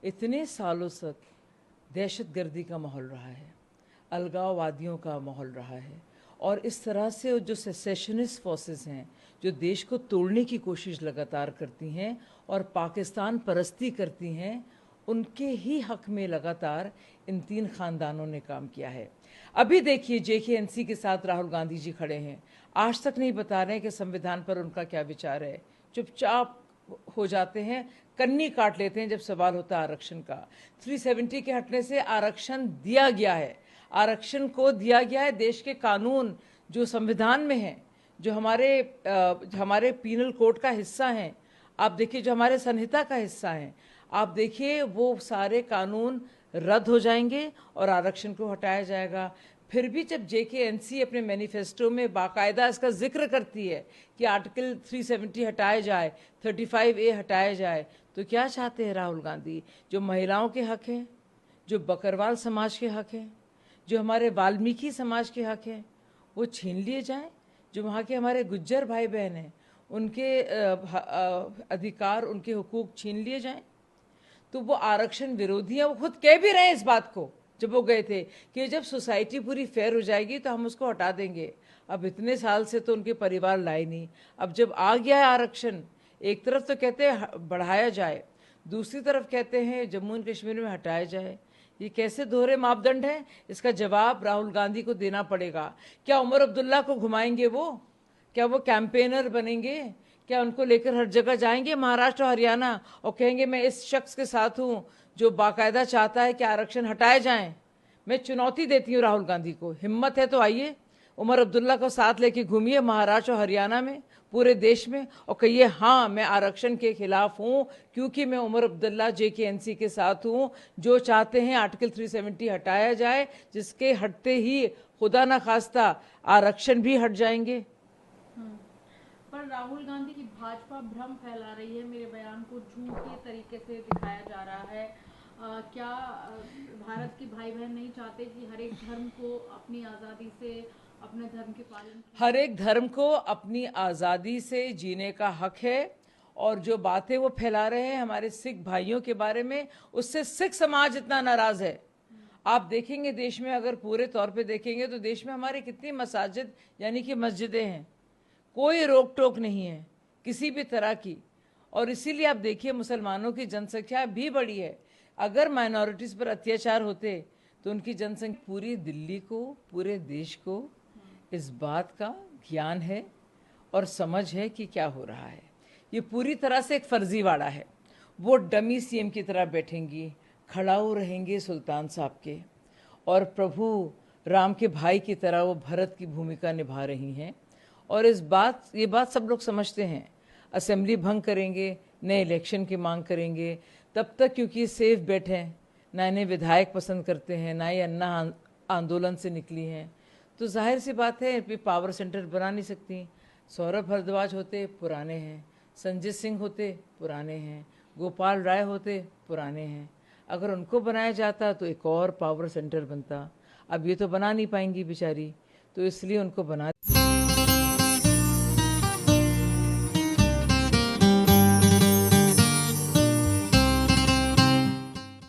इतने सालों तक दहशतगर्दी का माहौल रहा है, अलगाववादियों का माहौल रहा है, और इस तरह से जो सेसेशनिस्ट फोर्सेस हैं जो देश को तोड़ने की कोशिश लगातार करती हैं और पाकिस्तान परस्ती करती हैं, उनके ही हक में लगातार इन तीन खानदानों ने काम किया है। अभी देखिए JK-NC के साथ राहुल गांधी जी खड़े हैं, आज तक नहीं बता रहे हैं कि संविधान पर उनका क्या विचार है, चुपचाप हो जाते हैं, कन्नी काट लेते हैं जब सवाल होता है आरक्षण का। 370 के हटने से आरक्षण दिया गया है, आरक्षण को दिया गया है देश के कानून जो संविधान में है, जो हमारे पीनल कोड का हिस्सा हैं, आप देखिए जो हमारे संहिता का हिस्सा हैं, आप देखिए वो सारे कानून रद्द हो जाएंगे और आरक्षण को हटाया जाएगा। फिर भी जब JK-NC अपने मैनिफेस्टो में बाकायदा इसका जिक्र करती है कि आर्टिकल 370 हटाया जाए, 35A हटाया जाए, तो क्या चाहते हैं राहुल गांधी? जो महिलाओं के हक हैं, जो बकरवाल समाज के हक हैं, जो हमारे वाल्मीकि समाज के हक हैं, वो छीन लिए जाएं? जो वहाँ के हमारे गुज्जर भाई बहन हैं, उनके अधिकार, उनके हुकूक छीन लिए जाएं? तो वो आरक्षण विरोधी है। वो खुद कह भी रहे हैं इस बात को जब वो गए थे कि जब सोसाइटी पूरी फेयर हो जाएगी तो हम उसको हटा देंगे। अब इतने साल से तो उनके परिवार लाए नहीं, अब जब आ गया है आरक्षण, एक तरफ तो कहते हैं बढ़ाया जाए, दूसरी तरफ कहते हैं जम्मू एंड कश्मीर में हटाया जाए। ये कैसे दोहरे मापदंड हैं? इसका जवाब राहुल गांधी को देना पड़ेगा। क्या उमर अब्दुल्ला को घुमाएंगे वो? क्या वो कैंपेनर बनेंगे? क्या उनको लेकर हर जगह जाएंगे महाराष्ट्र और हरियाणा और कहेंगे मैं इस शख्स के साथ हूं जो बाकायदा चाहता है कि आरक्षण हटाए जाएं? मैं चुनौती देती हूं राहुल गांधी को, हिम्मत है तो आइए, उमर अब्दुल्ला को साथ लेके घूमिए महाराष्ट्र और हरियाणा में, पूरे देश में, और कहिए हाँ मैं आरक्षण के खिलाफ हूं क्योंकि मैं उमर अब्दुल्ला JK-NC के साथ हूं जो चाहते हैं आर्टिकल 370 हटाया जाए, जिसके हटते ही खुदा ना खास्ता आरक्षण भी हट जाएंगे। पर राहुल गांधी की भाजपा भ्रम फैला रही है, मेरे बयान को झूठ के तरीके से दिखाया जा रहा है। क्या भारत के भाई बहन नहीं चाहते कि हर एक धर्म को अपनी आज़ादी से अपने धर्म के पालन? हर एक धर्म को अपनी आज़ादी से जीने का हक है, और जो बातें वो फैला रहे हैं हमारे सिख भाइयों के बारे में, उससे सिख समाज इतना नाराज़ है। आप देखेंगे देश में, अगर पूरे तौर पे देखेंगे तो देश में हमारे कितनी मसाजिद यानी कि मस्जिदें हैं, कोई रोक टोक नहीं है किसी भी तरह की। और इसीलिए आप देखिए मुसलमानों की जनसंख्या भी बढ़ी है। अगर माइनॉरिटीज़ पर अत्याचार होते तो उनकी जनसंख्या, पूरी दिल्ली को, पूरे देश को इस बात का ज्ञान है और समझ है कि क्या हो रहा है। ये पूरी तरह से एक फर्जीवाड़ा है। वो डमी CM की तरह बैठेंगी, खड़ाऊ रहेंगे सुल्तान साहब के, और प्रभु राम के भाई की तरह वो भरत की भूमिका निभा रही हैं। और ये बात सब लोग समझते हैं। असेंबली भंग करेंगे, नए इलेक्शन की मांग करेंगे, तब तक क्योंकि सेफ बैठे हैं, ना इन्हें विधायक पसंद करते हैं, ना ये अन्ना आंदोलन से निकली हैं, तो जाहिर सी बात है कि पावर सेंटर बना नहीं सकती। सौरभ भारद्वाज होते पुराने हैं, संजय सिंह होते पुराने हैं, गोपाल राय होते पुराने हैं। अगर उनको बनाया जाता तो एक और पावर सेंटर बनता। अब ये तो बना नहीं पाएंगी बेचारी, तो इसलिए उनको बना